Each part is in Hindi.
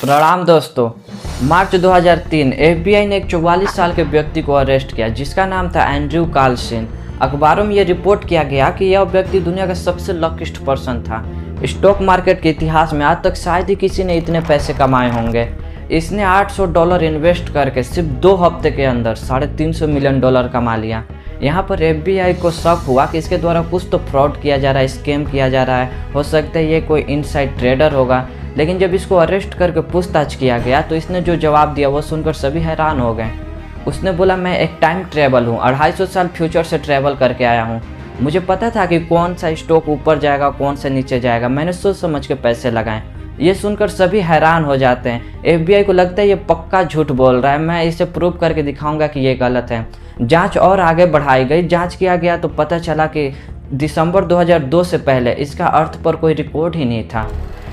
प्रणाम दोस्तों। मार्च 2003 एफबीआई ने एक 44 साल के व्यक्ति को अरेस्ट किया जिसका नाम था एंड्रयू कार्लसन। अखबारों में यह रिपोर्ट किया गया कि यह व्यक्ति दुनिया का सबसे लकीस्ट पर्सन था। स्टॉक मार्केट के इतिहास में आज तक शायद ही किसी ने इतने पैसे कमाए होंगे। इसने $800 इन्वेस्ट करके सिर्फ 2 हफ्ते के अंदर $350 मिलियन कमा लिया। यहाँ पर एफबीआई को शक हुआ कि इसके द्वारा कुछ तो फ्रॉड किया जा रहा है, स्कैम किया जा रहा है, हो सकता है ये कोई इनसाइड ट्रेडर होगा। लेकिन जब इसको अरेस्ट करके पूछताछ किया गया तो इसने जो जवाब दिया वो सुनकर सभी हैरान हो गए। उसने बोला, मैं एक टाइम ट्रेवल हूँ, 250 साल फ्यूचर से ट्रैवल करके आया हूँ। मुझे पता था कि कौन सा स्टॉक ऊपर जाएगा, कौन सा नीचे जाएगा। मैंने सोच समझ के पैसे लगाए। ये सुनकर सभी हैरान हो जाते हैं। एफबीआई को लगता है ये पक्का झूठ बोल रहा है, मैं इसे प्रूव करके दिखाऊंगा कि ये गलत है। जांच और आगे बढ़ाई गई। जांच किया गया तो पता चला कि दिसंबर 2002 से पहले इसका अर्थ पर कोई रिकॉर्ड ही नहीं था।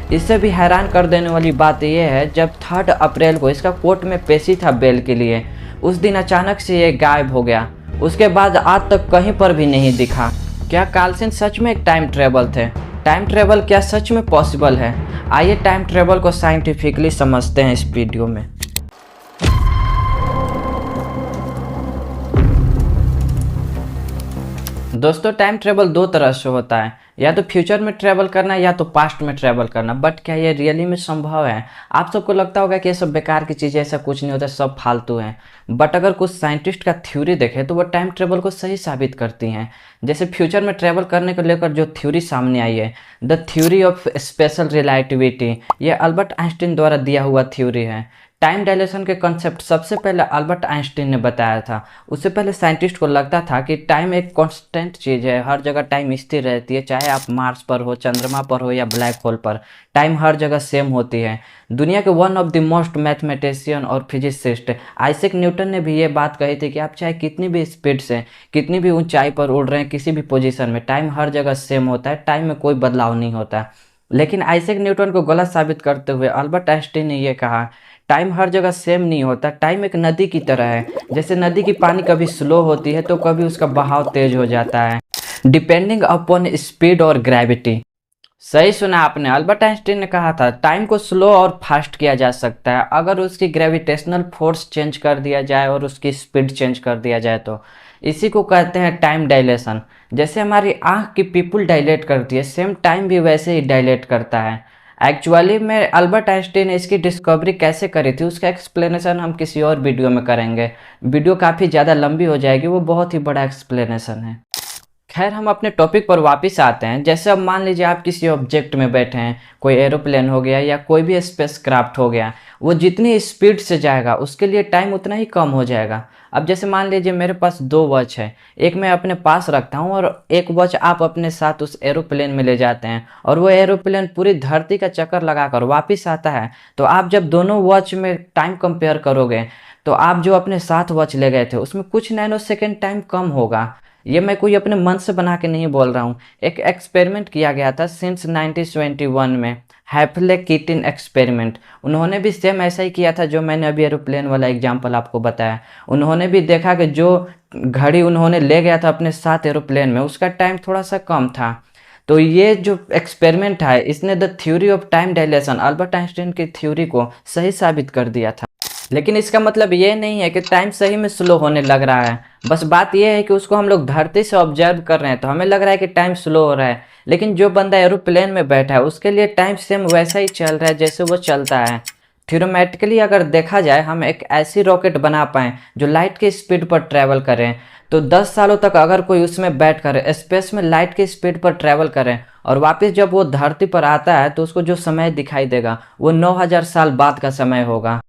इससे भी हैरान कर देने वाली बात यह है, जब 3 अप्रैल को इसका कोर्ट में पेशी था बेल के लिए, उस दिन अचानक से ये गायब हो गया। उसके बाद आज तक कहीं पर भी नहीं दिखा। क्या कार्लसन सच में एक टाइम ट्रेवल थे? टाइम ट्रेवल क्या सच में पॉसिबल है? आइए टाइम ट्रेवल को साइंटिफिकली समझते हैं इस वीडियो में। दोस्तों, टाइम ट्रेवल 2 तरह से होता है, या तो फ्यूचर में ट्रैवल करना या तो पास्ट में ट्रैवल करना। बट क्या ये रियली में संभव है? आप सबको लगता होगा कि ये सब बेकार की चीज़ें, ऐसा कुछ नहीं होता, सब फालतू है। बट अगर कुछ साइंटिस्ट का थ्योरी देखें तो वो टाइम ट्रेवल को सही साबित करती हैं। जैसे फ्यूचर में ट्रैवल करने को लेकर जो थ्योरी सामने आई है, the theory of special relativity, ये अल्बर्ट आइंस्टीन द्वारा दिया हुआ थ्योरी है। टाइम डायलेशन के कॉन्सेप्ट सबसे पहले अल्बर्ट आइंस्टीन ने बताया था। उससे पहले साइंटिस्ट को लगता था कि टाइम एक कांस्टेंट चीज़ है, हर जगह टाइम स्थिर रहती है, चाहे आप मार्स पर हो, चंद्रमा पर हो या ब्लैक होल पर, टाइम हर जगह सेम होती है। दुनिया के one of the most mathematician और फिजिसिस्ट आइजैक न्यूटन ने भी ये बात कही थी कि आप चाहे कितनी भी स्पीड से, कितनी भी ऊंचाई पर उड़ रहे हैं, किसी भी पोजीशन में, टाइम हर जगह सेम होता है, टाइम में कोई बदलाव नहीं होता। लेकिन आइजैक न्यूटन को गलत साबित करते हुए अल्बर्ट आइंस्टीन ने यह कहा, टाइम हर जगह सेम नहीं होता। टाइम एक नदी की तरह है। जैसे नदी की पानी कभी स्लो होती है तो कभी उसका बहाव तेज हो जाता है, डिपेंडिंग अपॉन स्पीड और ग्रेविटी। सही सुना आपने, अल्बर्ट आइंस्टीन ने कहा था टाइम को स्लो और फास्ट किया जा सकता है अगर उसकी ग्रेविटेशनल फोर्स चेंज कर दिया जाए और उसकी स्पीड चेंज कर दिया जाए तो। इसी को कहते हैं टाइम डायलेशन। जैसे हमारी आंख की पिपुल डायलेट करती है, सेम टाइम भी वैसे ही डायलेट करता है। एक्चुअली में अल्बर्ट आइंस्टीन ने इसकी डिस्कवरी कैसे करी थी उसका एक्सप्लेनेशन हम किसी और वीडियो में करेंगे। वीडियो काफ़ी ज़्यादा लंबी हो जाएगी, वो बहुत ही बड़ा एक्सप्लेनेशन है। खैर, हम अपने टॉपिक पर वापस आते हैं। जैसे अब मान लीजिए आप किसी ऑब्जेक्ट में बैठे हैं, कोई एरोप्लेन हो गया या कोई भी स्पेस क्राफ्ट हो गया, वो जितनी स्पीड से जाएगा उसके लिए टाइम उतना ही कम हो जाएगा। अब जैसे मान लीजिए मेरे पास 2 वॉच है, एक मैं अपने पास रखता हूँ और एक वॉच आप अपने साथ उस एरोप्लेन में ले जाते हैं और वो एरोप्लेन पूरी धरती का चक्कर लगाकर वापस आता है। तो आप जब दोनों वॉच में टाइम कंपेयर करोगे तो आप जो अपने साथ वॉच ले गए थे उसमें कुछ नैनो सेकेंड टाइम कम होगा। ये मैं कोई अपने मन से बना के नहीं बोल रहा हूँ। एक एक्सपेरिमेंट किया गया था सिंस 1921 में, हैफले कीटिन एक्सपेरिमेंट। उन्होंने भी सेम ऐसा ही किया था जो मैंने अभी एरोप्लेन वाला एग्जांपल आपको बताया। उन्होंने भी देखा कि जो घड़ी उन्होंने ले गया था अपने साथ एरोप्लेन में उसका टाइम थोड़ा सा कम था। तो ये जो एक्सपेरिमेंट है इसने the theory of time dilation, Albert Einstein की थ्योरी को सही साबित कर दिया था। लेकिन इसका मतलब ये नहीं है कि टाइम सही में स्लो होने लग रहा है। बस बात यह है कि उसको हम लोग धरती से ऑब्जर्व कर रहे हैं तो हमें लग रहा है कि टाइम स्लो हो रहा है, लेकिन जो बंदा एरोप्लेन में बैठा है उसके लिए टाइम सेम वैसा ही चल रहा है जैसे वो चलता है। थ्योरेटिकली अगर देखा जाए, हम एक ऐसी रॉकेट बना पाएँ जो लाइट की स्पीड पर ट्रैवल करें, तो 10 सालों तक अगर कोई उसमें बैठ कर स्पेस में लाइट की स्पीड पर ट्रैवल करें और वापस जब वो धरती पर आता है तो उसको जो समय दिखाई देगा वो 9000 साल बाद का समय होगा।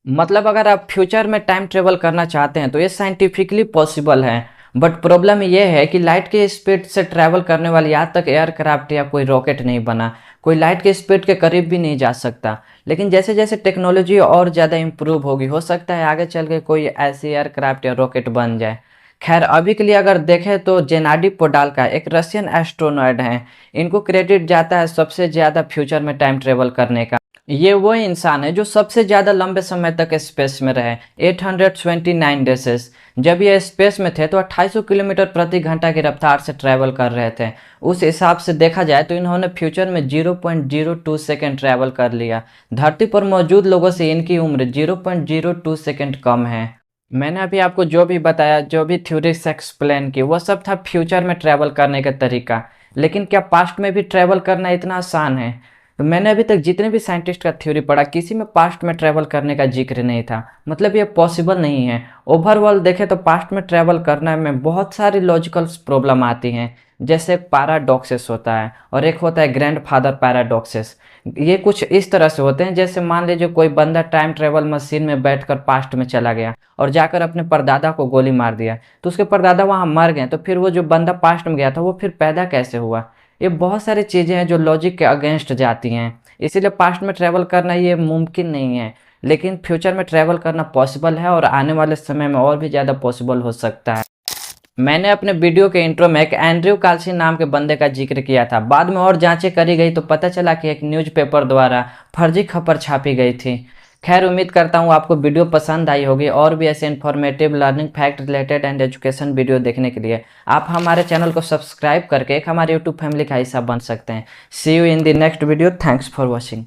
मतलब अगर आप फ्यूचर में टाइम ट्रेवल करना चाहते हैं तो ये साइंटिफिकली पॉसिबल है। बट प्रॉब्लम ये है कि लाइट की स्पीड से ट्रैवल करने वाली आज तक एयरक्राफ्ट या कोई रॉकेट नहीं बना, कोई लाइट की स्पीड के करीब भी नहीं जा सकता। लेकिन जैसे जैसे टेक्नोलॉजी और ज़्यादा इम्प्रूव होगी, हो सकता है आगे चल के कोई ऐसी एयरक्राफ्ट या रॉकेट बन जाए। खैर, अभी के लिए अगर देखें तो जेनाडी पोडाल्का एक रशियन एस्ट्रोनॉट हैं। इनको क्रेडिट जाता है सबसे ज़्यादा फ्यूचर में टाइम ट्रेवल करने का। ये वो इंसान है जो सबसे ज़्यादा लंबे समय तक स्पेस में रहे, 829 डेसेस। जब ये स्पेस में थे तो 2800 किलोमीटर प्रति घंटा की रफ्तार से ट्रैवल कर रहे थे। उस हिसाब से देखा जाए तो इन्होंने फ्यूचर में 0.02 सेकेंड ट्रैवल कर लिया। धरती पर मौजूद लोगों से इनकी उम्र 0.02 सेकेंड कम है। मैंने अभी आपको जो भी बताया, जो भी थ्योरीज एक्सप्लेन की, वो सब था फ्यूचर में ट्रैवल करने का तरीका। लेकिन क्या पास्ट में भी ट्रैवल करना इतना आसान है? तो मैंने अभी तक जितने भी साइंटिस्ट का थ्योरी पढ़ा, किसी में पास्ट में ट्रैवल करने का जिक्र नहीं था। मतलब ये पॉसिबल नहीं है। ओवरऑल देखें तो पास्ट में ट्रैवल करने में बहुत सारी लॉजिकल प्रॉब्लम आती हैं। जैसे एक पैराडॉक्सेस होता है और एक होता है ग्रैंड फादर पैराडॉक्सेस। ये कुछ इस तरह से होते हैं, जैसे मान लीजिए कोई बंदा टाइम ट्रेवल मशीन में बैठकर पास्ट में चला गया और जाकर अपने परदादा को गोली मार दिया, तो उसके परदादा वहाँ मर गए, तो फिर वो जो बंदा पास्ट में गया था वो फिर पैदा कैसे हुआ? ये बहुत सारी चीज़ें हैं जो लॉजिक के अगेंस्ट जाती हैं। इसीलिए पास्ट में ट्रैवल करना ये मुमकिन नहीं है। लेकिन फ्यूचर में ट्रैवल करना पॉसिबल है और आने वाले समय में और भी ज़्यादा पॉसिबल हो सकता है। मैंने अपने वीडियो के इंट्रो में एक एंड्रयू कार्लसन नाम के बंदे का जिक्र किया था। बाद में और जांचें करी गई तो पता चला कि एक न्यूज़पेपर द्वारा फर्जी खबर छापी गई थी। खैर, उम्मीद करता हूँ आपको वीडियो पसंद आई होगी। और भी ऐसे informative, learning, fact related and education video देखने के लिए आप हमारे चैनल को सब्सक्राइब करके एक हमारे यूट्यूब फैमिली का हिस्सा बन सकते हैं। See you in the next video. Thanks for watching.